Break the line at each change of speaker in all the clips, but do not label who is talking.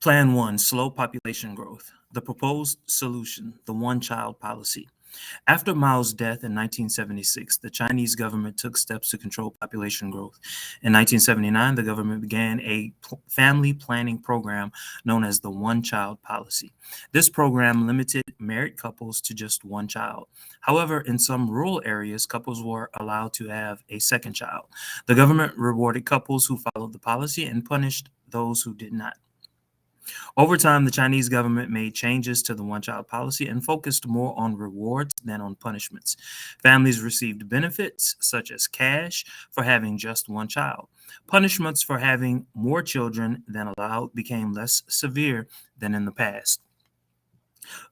Plan 1, slow population growth. The proposed solution, the one-child policy. After Mao's death in 1976, the Chinese government took steps to control population growth. In 1979, the government began a family planning program known as the One Child Policy. This program limited married couples to just one child. However, in some rural areas, couples were allowed to have a second child. The government rewarded couples who followed the policy and punished those who did not. Over time, the Chinese government made changes to the one child policy and focused more on rewards than on punishments. Families received benefits, such as cash, for having just one child. Punishments for having more children than allowed became less severe than in the past.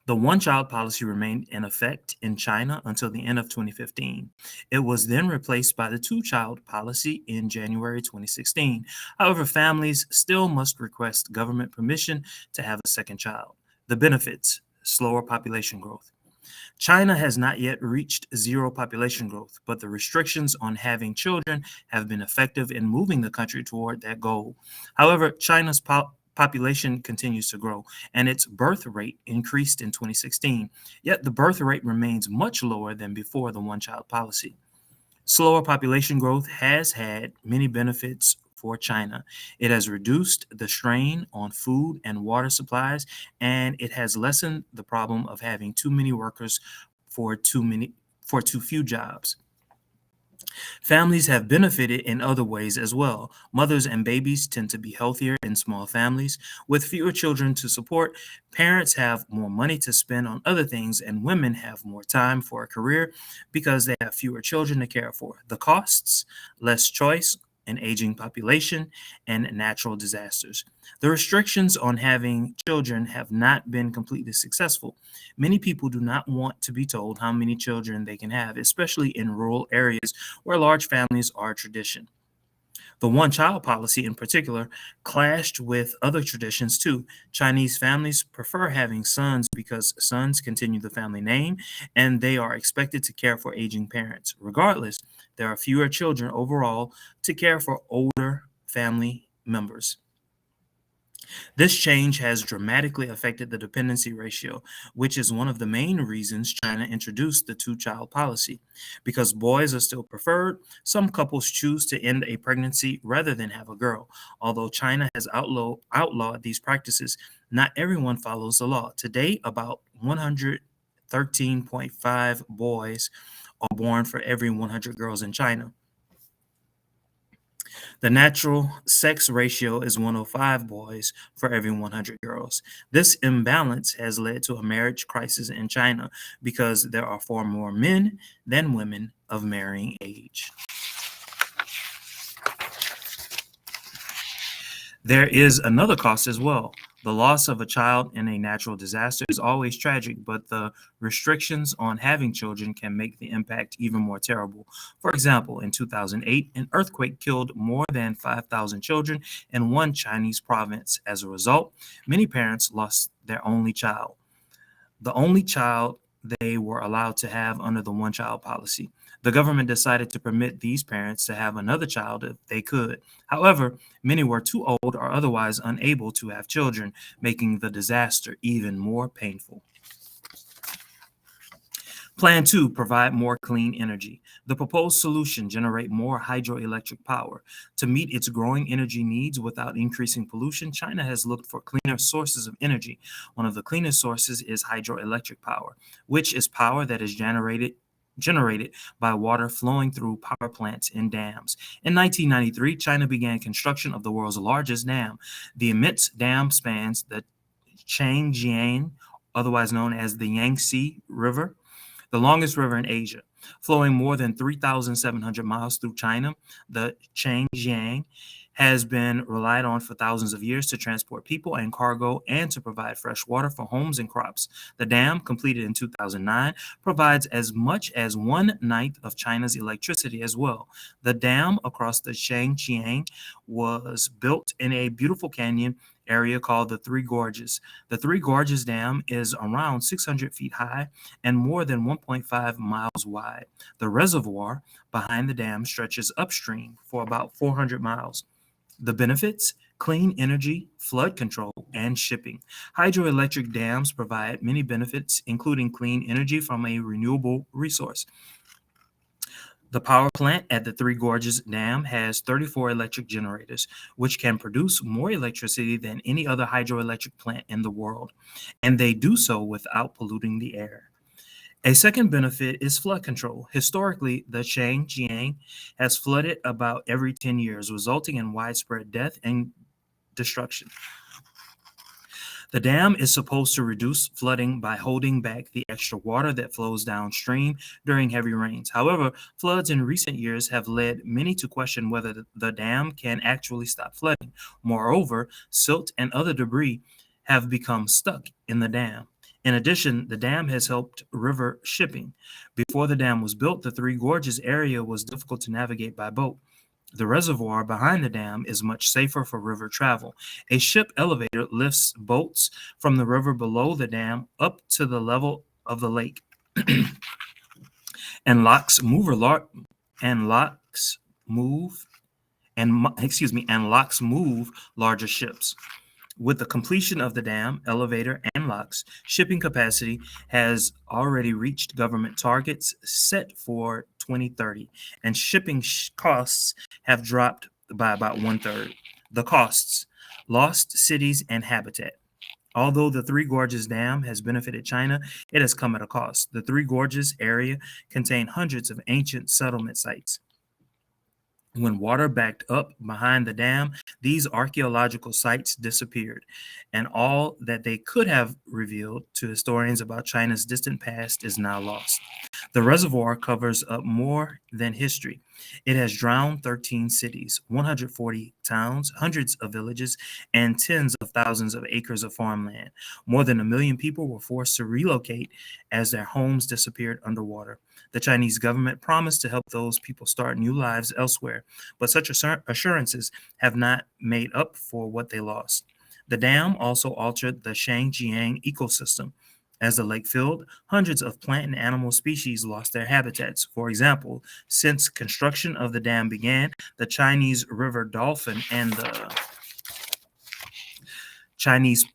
The one child policy remained in effect in China until the end of 2015. It was then replaced by the two child policy in January 2016. However, families still must request government permission to have a second child. The benefits: slower population growth. China has not yet reached zero population growth, but the restrictions on having children have been effective in moving the country toward that goal. However, China's population continues to grow, and its birth rate increased in 2016. Yet the birth rate remains much lower than before the one child policy. Slower population growth has had many benefits for China. It has reduced the strain on food and water supplies, and it has lessened the problem of having too many workers for too few jobs. Families have benefited in other ways as well. Mothers and babies tend to be healthier in small families. With fewer children to support, parents have more money to spend on other things, and women have more time for a career because they have fewer children to care for. The costs: less choice, an aging population, and natural disasters. The restrictions on having children have not been completely successful. Many people do not want to be told how many children they can have, especially in rural areas where large families are a tradition. The one child policy, in particular, clashed with other traditions too. Chinese families prefer having sons because sons continue the family name and they are expected to care for aging parents. Regardless, there are fewer children overall to care for older family members. This change has dramatically affected the dependency ratio, which is one of the main reasons China introduced the two child policy. Because boys are still preferred, some couples choose to end a pregnancy rather than have a girl. Although China has outlawed these practices, not everyone follows the law. Today, about 113.5 boys are born for every 100 girls in China. The natural sex ratio is 105 boys for every 100 girls. This imbalance has led to a marriage crisis in China because there are far more men than women of marrying age. There is another cost as well. The loss of a child in a natural disaster is always tragic, but the restrictions on having children can make the impact even more terrible. For example, in 2008, an earthquake killed more than 5,000 children in one Chinese province. As a result, many parents lost their only child, the only child they were allowed to have under the one child policy. The government decided to permit these parents to have another child if they could. However, many were too old or otherwise unable to have children, making the disaster even more painful. Plan 2, provide more clean energy. The proposed solution: generate more hydroelectric power. To meet its growing energy needs without increasing pollution, China has looked for cleaner sources of energy. One of the cleanest sources is hydroelectric power, which is power that is generated by water flowing through power plants and dams. In 1993, China began construction of the world's largest dam. The immense dam spans the Changjiang, otherwise known as the Yangtze River, the longest river in Asia. Flowing more than 3,700 miles through China, the Changjiang has been relied on for thousands of years to transport people and cargo and to provide fresh water for homes and crops. The dam, completed in 2009, provides as much as one-ninth of China's electricity as well. The dam across the Changjiang was built in a beautiful canyon area called the Three Gorges. The Three Gorges Dam is around 600 feet high and more than 1.5 miles wide. The reservoir behind the dam stretches upstream for about 400 miles. The benefits: clean energy, flood control, and shipping. Hydroelectric dams provide many benefits, including clean energy from a renewable resource. The power plant at the Three Gorges Dam has 34 electric generators, which can produce more electricity than any other hydroelectric plant in the world, and they do so without polluting the air. A second benefit is flood control. Historically, the Changjiang has flooded about every 10 years, resulting in widespread death and destruction. The dam is supposed to reduce flooding by holding back the extra water that flows downstream during heavy rains. However, floods in recent years have led many to question whether the dam can actually stop flooding. Moreover, silt and other debris have become stuck in the dam. In addition, the dam has helped river shipping. Before the dam was built, the Three Gorges area was difficult to navigate by boat. The reservoir behind the dam is much safer for river travel. A ship elevator lifts boats from the river below the dam up to the level of the lake and locks move and locks move larger ships. With the completion of the dam, elevator, and locks, shipping capacity has already reached government targets set for 2030, and shipping costs have dropped by about one third. The costs: lost cities and habitat. Although the Three Gorges Dam has benefited China, it has come at a cost. The Three Gorges area contained hundreds of ancient settlement sites. When water backed up behind the dam, these archaeological sites disappeared, and all that they could have revealed to historians about China's distant past is now lost. The reservoir covers up more than history. It has drowned 13 cities, 140 towns, hundreds of villages, and tens of thousands of acres of farmland. More than 1 million people were forced to relocate as their homes disappeared underwater. The Chinese government promised to help those people start new lives elsewhere, but such assurances have not made up for what they lost. The dam also altered the Shangjiang ecosystem. As the lake filled, hundreds of plant and animal species lost their habitats. For example, since construction of the dam began, the Chinese river dolphin and the Chinese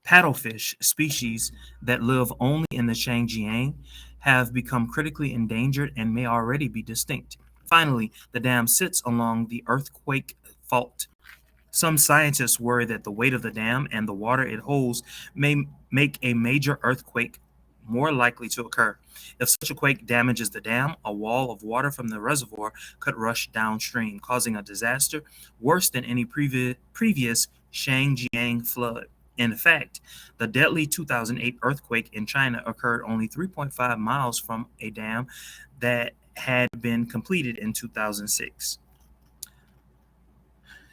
paddlefish species that live only in the Shangjiang have become critically endangered and may already be extinct. Finally, the dam sits along the earthquake fault. Some scientists worry that the weight of the dam and the water it holds may make a major earthquake more likely to occur. If such a quake damages the dam, a wall of water from the reservoir could rush downstream, causing a disaster worse than any previous Shangjiang flood. In fact, the deadly 2008 earthquake in China occurred only 3.5 miles from a dam that had been completed in 2006.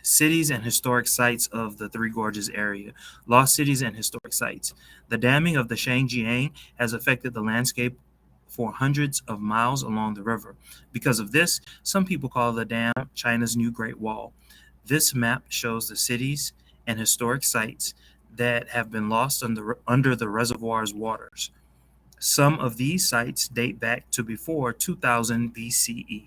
Cities and historic sites of the Three Gorges area. Lost cities and historic sites. The damming of the Shangjiang has affected the landscape for hundreds of miles along the river. Because of this, some people call the dam China's new Great Wall. This map shows the cities and historic sites that have been lost under the reservoir's waters. Some of these sites date back to before 2000 BCE.